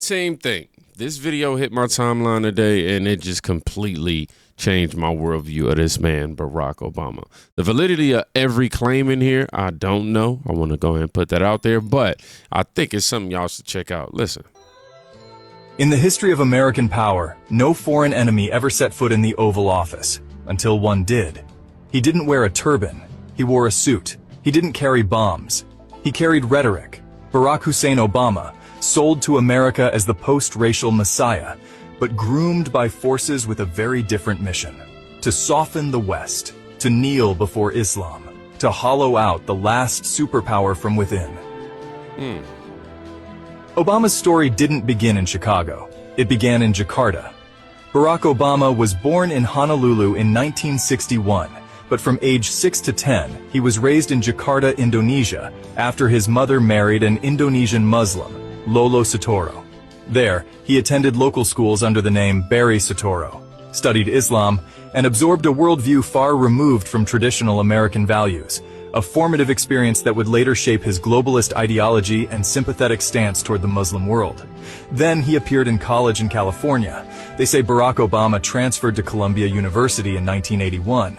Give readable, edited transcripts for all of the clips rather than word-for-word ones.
same thing. This video hit my timeline today, and it just completely changed my worldview of this man, Barack Obama. The validity of every claim in here, I don't know. I want to go ahead and put that out there, but I think it's something y'all should check out. Listen. In the history of American power, no foreign enemy ever set foot in the Oval Office, until one did. He didn't wear a turban. He wore a suit. He didn't carry bombs. He carried rhetoric. Barack Hussein Obama, sold to America as the post-racial messiah, but groomed by forces with a very different mission: to soften the West, to kneel before Islam, to hollow out the last superpower from within. Obama's story didn't begin in Chicago. It began in Jakarta. Barack Obama was born in Honolulu in 1961, but from age 6 to 10, he was raised in Jakarta, Indonesia, after his mother married an Indonesian Muslim, Lolo Sotoro. There, he attended local schools under the name Barry Sotoro, studied Islam, and absorbed a worldview far removed from traditional American values, a formative experience that would later shape his globalist ideology and sympathetic stance toward the Muslim world. Then he appeared in college in California. They say Barack Obama transferred to Columbia University in 1981.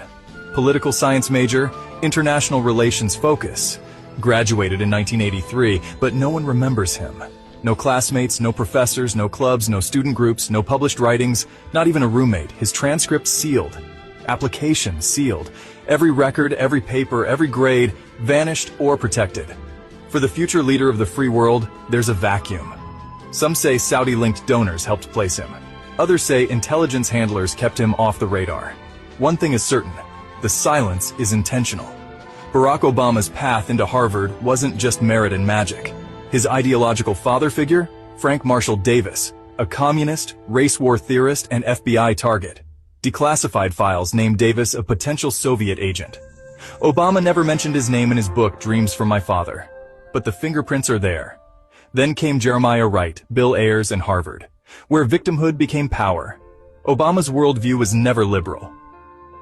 Political science major, international relations focus. Graduated in 1983, but no one remembers him. No classmates, no professors, no clubs, no student groups, no published writings, not even a roommate. His transcript sealed. Application sealed. Every record, every paper, every grade, vanished or protected. For the future leader of the free world, there's a vacuum. Some say Saudi-linked donors helped place him. Others say intelligence handlers kept him off the radar. One thing is certain: the silence is intentional. Barack Obama's path into Harvard wasn't just merit and magic. His ideological father figure, Frank Marshall Davis, a communist, race war theorist, and FBI target. Declassified files named Davis a potential Soviet agent. Obama never mentioned his name in his book, Dreams from My Father. But the fingerprints are there. Then came Jeremiah Wright, Bill Ayers, and Harvard, where victimhood became power. Obama's worldview was never liberal.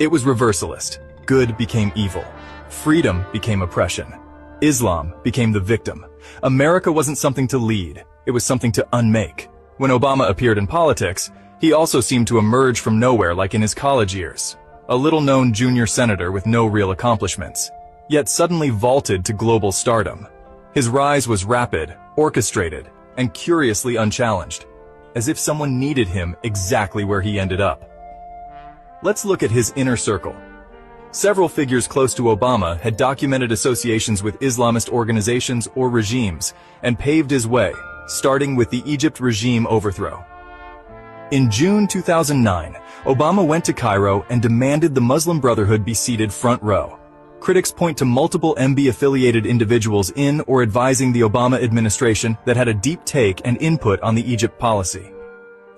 It was reversalist. Good became evil. Freedom became oppression. Islam became the victim. America wasn't something to lead. It was something to unmake. When Obama appeared in politics, he also seemed to emerge from nowhere like in his college years. A little-known junior senator with no real accomplishments, yet suddenly vaulted to global stardom. His rise was rapid, orchestrated, and curiously unchallenged, as if someone needed him exactly where he ended up. Let's look at his inner circle. Several figures close to Obama had documented associations with Islamist organizations or regimes and paved his way, starting with the Egypt regime overthrow. In June 2009, Obama went to Cairo and demanded the Muslim Brotherhood be seated front row. Critics point to multiple MB-affiliated individuals in or advising the Obama administration that had a deep take and input on the Egypt policy.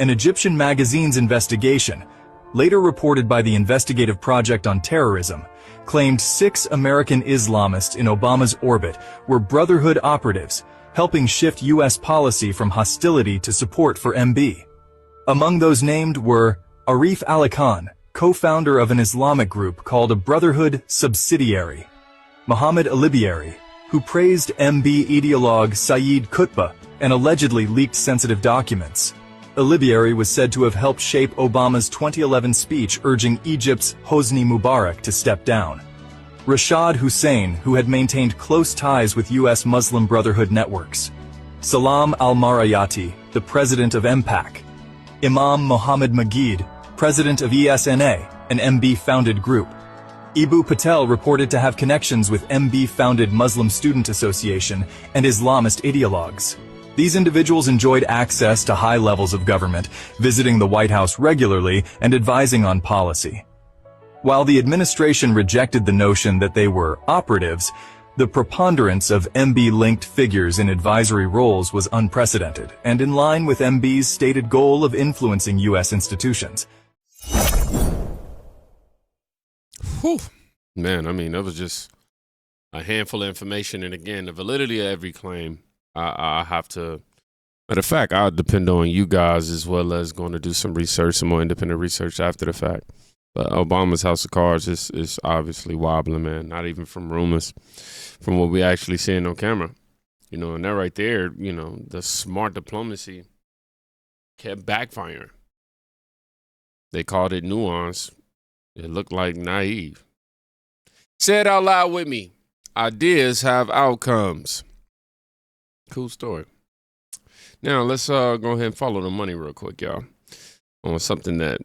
An Egyptian magazine's investigation, later reported by the Investigative Project on Terrorism, claimed 6 American Islamists in Obama's orbit were Brotherhood operatives, helping shift U.S. policy from hostility to support for MB. Among those named were Arif Ali Khan, co-founder of an Islamic group called a Brotherhood subsidiary; Mohammed Alibiari, who praised MB ideologue Sayyid Qutb and allegedly leaked sensitive documents. Alibiari was said to have helped shape Obama's 2011 speech urging Egypt's Hosni Mubarak to step down. Rashad Hussain, who had maintained close ties with U.S. Muslim Brotherhood networks. Salam al-Marayati, the president of MPAC. Imam Mohammed Magid, president of ESNA, an MB-founded group. Ibu Patel reported to have connections with MB-founded Muslim Student Association and Islamist ideologues. These individuals enjoyed access to high levels of government, visiting the White House regularly and advising on policy. While the administration rejected the notion that they were operatives, the preponderance of MB-linked figures in advisory roles was unprecedented and in line with MB's stated goal of influencing U.S. institutions. Whew. Man, I mean, that was just a handful of information. And again, the validity of every claim, I have to, matter of fact, I'll depend on you guys as well as going to do some research, some more independent research after the fact. But Obama's house of cards is obviously wobbling, man. Not even from rumors, from what we actually seeing on camera. You know, and that right there, you know, the smart diplomacy kept backfiring. They called it nuance. It looked like naive. Say it out loud with me. Ideas have outcomes. Cool story. Now, let's go ahead and follow the money real quick, y'all, on something that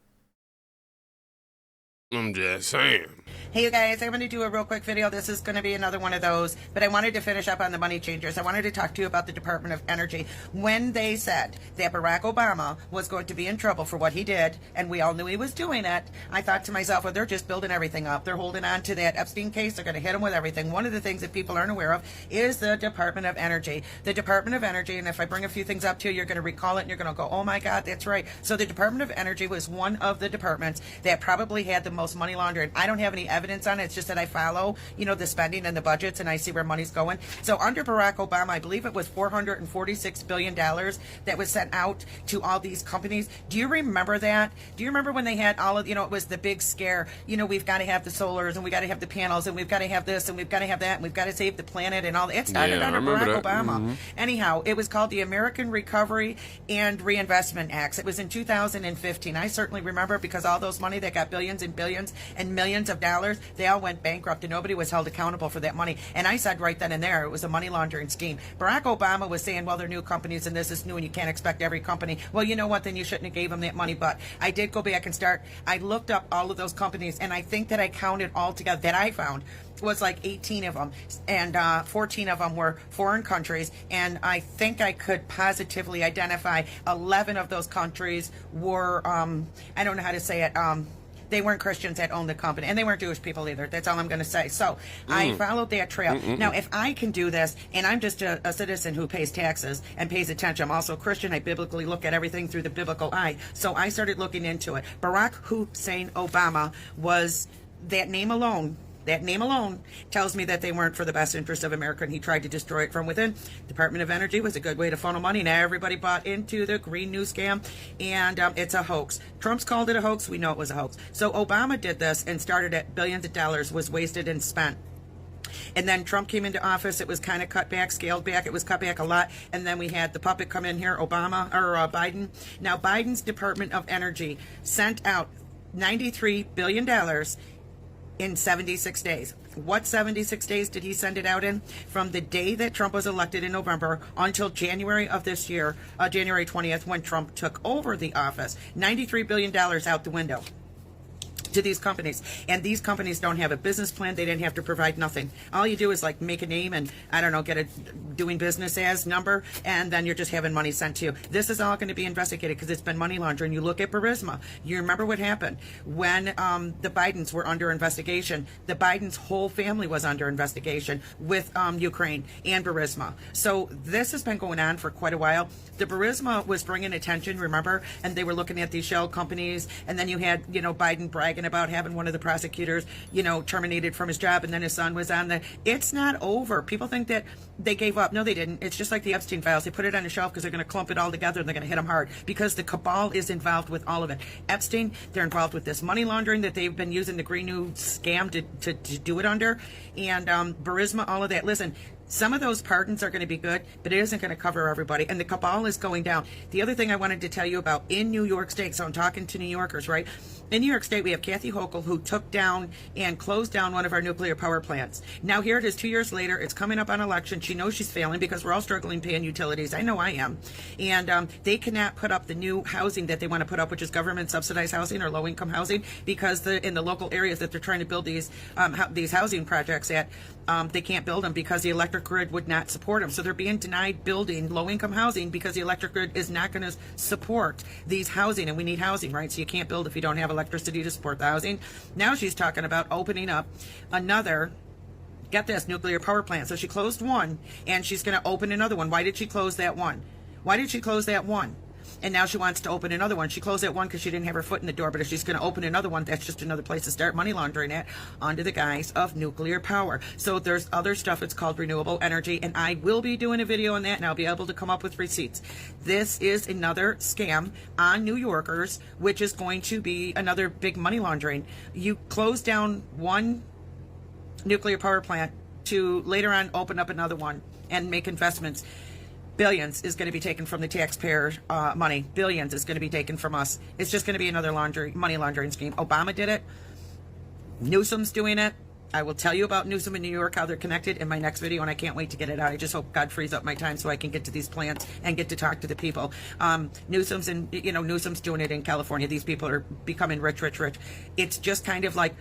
I'm just saying. Hey you guys, I'm going to do a real quick video. This is going to be another one of those, but I wanted to finish up on the money changers. I wanted to talk to you about the Department of Energy. When they said that Barack Obama was going to be in trouble for what he did, and we all knew he was doing it, I thought to myself, well, they're just building everything up. They're holding on to that Epstein case. They're going to hit him with everything. One of the things that people aren't aware of is the Department of Energy. The Department of Energy, and if I bring a few things up to you, you're going to recall it, and you're going to go, oh my God, that's right. So the Department of Energy was one of the departments that probably had the most money laundering. I don't have any evidence on it. It's just that I follow, the spending and the budgets, and I see where money's going. So under Barack Obama, I believe it was $446 billion that was sent out to all these companies. Do you remember that? Do you remember when they had all of, it was the big scare, we've got to have the solars, and we got to have the panels, and we've got to have this, and we've got to have that, and we've got to save the planet, and all that. It started under Barack Obama. Mm-hmm. Anyhow, it was called the American Recovery and Reinvestment Acts. It was in 2015. I certainly remember, because all those money that got billions and billions and millions of dollars, they all went bankrupt, and nobody was held accountable for that money. And I said right then and there, it was a money laundering scheme. Barack Obama was saying, well, they're new companies, and this is new, and you can't expect every company. Well, you know what? Then you shouldn't have gave them that money. But I did go back and I looked up all of those companies, and I think that I counted all together that I found was like 18 of them, and 14 of them were foreign countries, and I think I could positively identify 11 of those countries were, I don't know how to say it, they weren't Christians that owned the company, and they weren't Jewish people either. That's all I'm going to say. So I followed that trail. Now, if I can do this, and I'm just a citizen who pays taxes and pays attention, I'm also a Christian. I biblically look at everything through the biblical eye. So I started looking into it. Barack Hussein Obama was, that name alone tells me that they weren't for the best interest of America, and he tried to destroy it from within. Department of Energy was a good way to funnel money. Now everybody bought into the Green New scam, and it's a hoax. Trump's called it a hoax. We know it was a hoax. So Obama did this and started at billions of dollars was wasted and spent. And then Trump came into office. It was kind of cut back, scaled back. It was cut back a lot. And then we had the puppet come in here, Biden. Now Biden's Department of Energy sent out $93 billion in 76 days. What 76 days did he send it out in? From the day that Trump was elected in November until January of this year, January 20th, when Trump took over the office. $93 billion out the window to these companies, and these companies don't have a business plan. They didn't have to provide nothing. All you do is like make a name and get a doing business as number, and then you're just having money sent to you. This is all going to be investigated because it's been money laundering. You look at Burisma. You remember what happened when the Bidens were under investigation. The Bidens' whole family was under investigation with Ukraine and Burisma. So this has been going on for quite a while. The Burisma was bringing attention, remember, and they were looking at these shell companies, and then you had Biden bragging about having one of the prosecutors terminated from his job, and then his son was on the. It's not over. People think that they gave up. No, they didn't. It's just like the Epstein files. They put it on the shelf because they're going to clump it all together, and they're going to hit them hard because the cabal is involved with all of it. Epstein, they're involved with this money laundering that they've been using the Green New scam to do it under, and Burisma, all of that. Listen, some of those pardons are going to be good, but it isn't going to cover everybody. And the cabal is going down. The other thing I wanted to tell you about in New York State, so I'm talking to New Yorkers, right? In New York State, we have Kathy Hochul, who took down and closed down one of our nuclear power plants. Now here it is 2 years later. It's coming up on election. She knows she's failing because we're all struggling paying utilities. I know I am. And they cannot put up the new housing that they want to put up, which is government subsidized housing or low income housing, because in the local areas that they're trying to build these housing projects at, they can't build them because the electric grid would not support them. So they're being denied building low-income housing because the electric grid is not going to support these housing, and we need housing, right? So you can't build if you don't have electricity to support the housing. Now she's talking about opening up another, get this, nuclear power plant. So she closed one, and she's going to open another one. Why did she close that one? Why did she close that one? And now she wants to open another one. She closed that one because she didn't have her foot in the door. But if she's going to open another one, that's just another place to start money laundering at under the guise of nuclear power. So there's other stuff. It's called renewable energy. And I will be doing a video on that, and I'll be able to come up with receipts. This is another scam on New Yorkers, which is going to be another big money laundering. You close down one nuclear power plant to later on open up another one and make investments. billions is going to be taken from the taxpayer money. Billions is going to be taken from us. It's just going to be another money laundering scheme. Obama did it. Newsom's doing it. I will tell you about Newsom in New York, how they're connected in my next video, and I can't wait to get it out. I just hope God frees up my time so I can get to these plants and get to talk to the people. Newsom's doing it in California. These people are becoming rich, rich, rich. It's just kind of like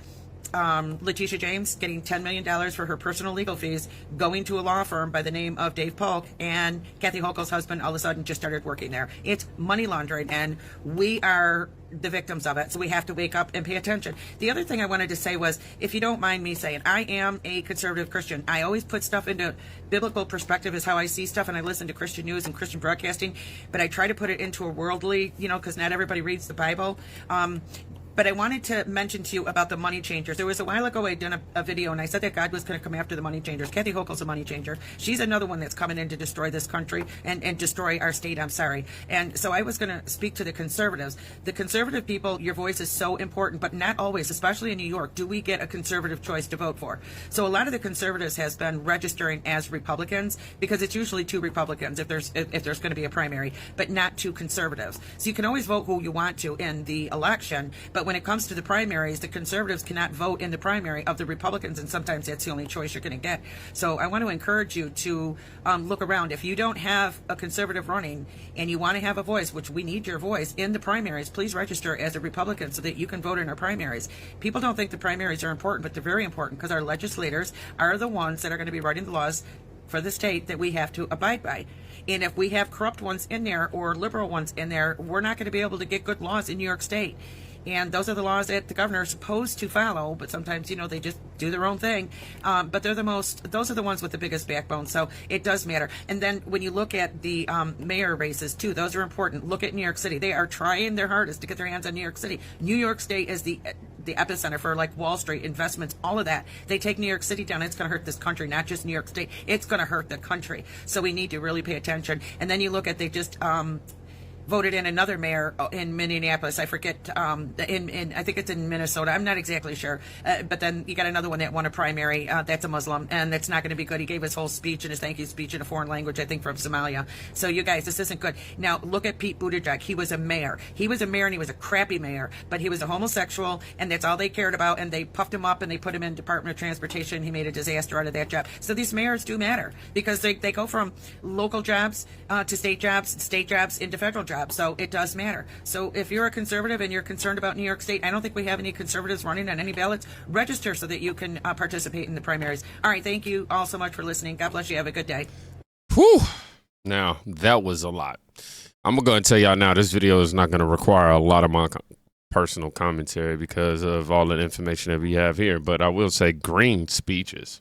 Letitia James getting $10 million for her personal legal fees, going to a law firm by the name of Dave Polk, and Kathy Hochul's husband all of a sudden just started working there. It's money laundering, and we are the victims of it, so we have to wake up and pay attention. The other thing I wanted to say was, if you don't mind me saying, I am a conservative Christian. I always put stuff into biblical perspective is how I see stuff, and I listen to Christian news and Christian broadcasting, but I try to put it into a worldly, because not everybody reads the Bible. But I wanted to mention to you about the money changers. There was a while ago I done a video, and I said that God was going to come after the money changers. Kathy Hochul's a money changer. She's another one that's coming in to destroy this country and destroy our state. I'm sorry. And so I was going to speak to the conservatives. The conservative people, your voice is so important, but not always, especially in New York, do we get a conservative choice to vote for. So a lot of the conservatives has been registering as Republicans, because it's usually 2 Republicans if there's going to be a primary, but not 2 conservatives. So you can always vote who you want to in the election, but when it comes to the primaries, the conservatives cannot vote in the primary of the Republicans, and sometimes that's the only choice you're going to get. So I want to encourage you to look around. If you don't have a conservative running and you want to have a voice, which we need your voice in the primaries, please register as a Republican so that you can vote in our primaries. People don't think the primaries are important, but they're very important, because our legislators are the ones that are going to be writing the laws for the state that we have to abide by. And if we have corrupt ones in there or liberal ones in there, we're not going to be able to get good laws in New York State. And those are the laws that the governor is supposed to follow, but sometimes, they just do their own thing. But those are the ones with the biggest backbone. So it does matter. And then when you look at the mayor races too, those are important. Look at New York City. They are trying their hardest to get their hands on New York City. New York State is the epicenter for like Wall Street investments, all of that. They take New York City down, it's going to hurt this country, not just New York State. It's going to hurt the country. So we need to really pay attention. And then you look at, they just voted in another mayor in Minneapolis. I forget, I think it's in Minnesota. I'm not exactly sure. But then you got another one that won a primary. That's a Muslim, and that's not going to be good. He gave his whole speech and his thank you speech in a foreign language, I think from Somalia. So you guys, this isn't good. Now look at Pete Buttigieg. He was a mayor. He was a mayor, and he was a crappy mayor, but he was a homosexual, and that's all they cared about. And they puffed him up, and they put him in Department of Transportation. He made a disaster out of that job. So these mayors do matter, because they go from local jobs to state jobs into federal jobs. So it does matter. So if you're a conservative and you're concerned about New York State, I don't think we have any conservatives running on any ballots. Register so that you can participate in the primaries. All right. Thank you all so much for listening. God bless you. Have a good day. Whew. Now, that was a lot. I'm going to tell y'all now, this video is not going to require a lot of my personal commentary because of all the information that we have here. But I will say, green speeches.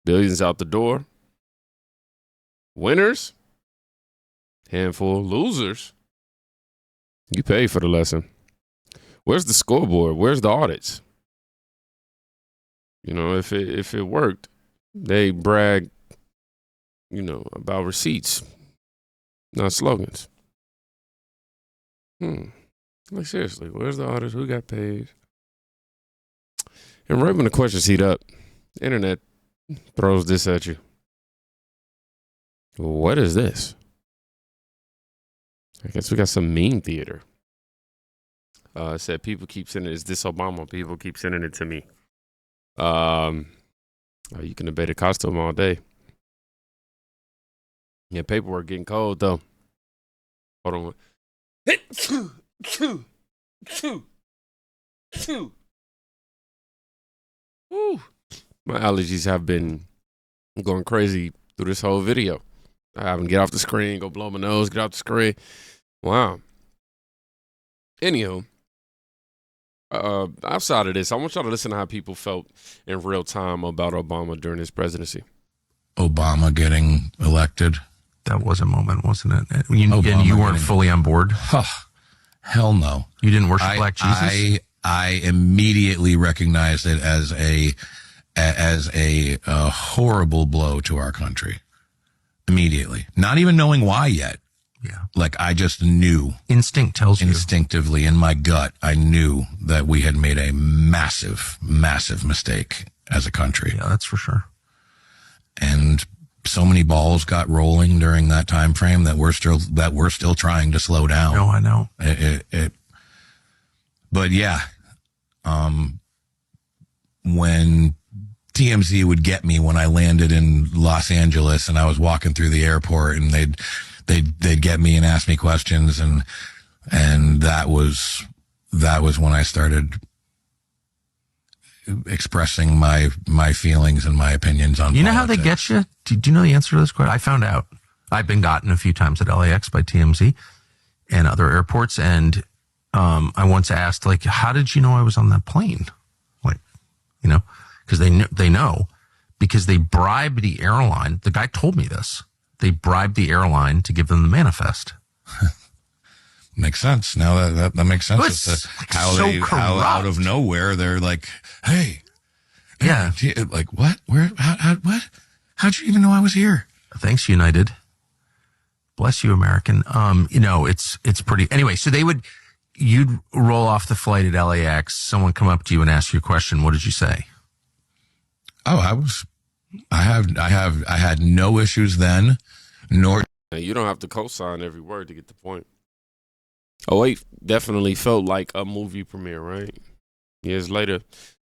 Billions out the door. Winners. Handful. Losers. You pay for the lesson. Where's the scoreboard? Where's the audits? If it worked, they brag, about receipts, not slogans. Like seriously, where's the audits? Who got paid? And right when the questions heat up, the internet throws this at you. What is this? I guess we got some meme theater. It said people keep sending, is this Obama? People keep sending it to me. You can debate a costume all day. Yeah, paperwork getting cold though. Hold on. Woo. My allergies have been going crazy through this whole video. I haven't get off the screen, go blow my nose, get off the screen. Wow. Anywho, outside of this, I want y'all to listen to how people felt in real time about Obama during his presidency. Obama getting elected. That was a moment, wasn't it? You weren't fully on board? Hell no. You didn't worship Black Jesus? I immediately recognized it as a horrible blow to our country. Immediately. Not even knowing why yet. Yeah. Like I just knew. Instinct tells you. Instinctively in my gut, I knew that we had made a massive, massive mistake as a country. Yeah, that's for sure. And so many balls got rolling during that time frame that we're still trying to slow down. No, I know. But yeah, when TMZ would get me when I landed in Los Angeles and I was walking through the airport, and they'd get me and ask me questions, and that was when I started expressing my feelings and my opinions on. You know politics. how they get you? Do you know the answer to this question? I found out. I've been gotten a few times at LAX by TMZ and other airports, and I once asked, like, how did you know I was on that plane? Like, because they know, because they bribed the airline. The guy told me this. They bribed the airline to give them the manifest. Makes sense. Now that makes sense as to how out of nowhere they're like, hey, yeah, like what? Where? What? How'd you even know I was here? Thanks, United. Bless you, American. It's pretty. Anyway, so you'd roll off the flight at LAX. Someone come up to you and ask you a question. What did you say? Oh, I had no issues then, nor. You don't have to co-sign every word to get the point. 08 definitely felt like a movie premiere, right? Years later,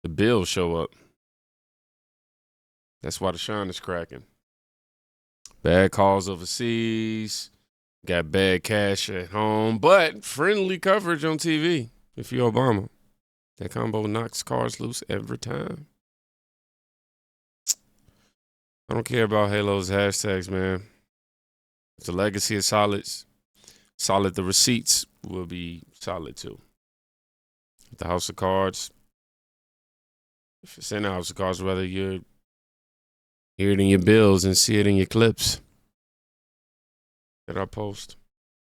the bills show up. That's why the shine is cracking. Bad calls overseas, got bad cash at home, but friendly coverage on TV. If you're Obama, that combo knocks cars loose every time. I don't care about Halo's hashtags, man. If the legacy is solid, the receipts will be solid too. The House of Cards, if it's in the House of Cards, whether you hear it in your bills and see it in your clips that I post.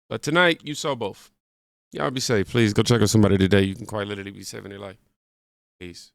But tonight, you saw both. Y'all be safe. Please go check on somebody today. You can quite literally be saving their life. Peace.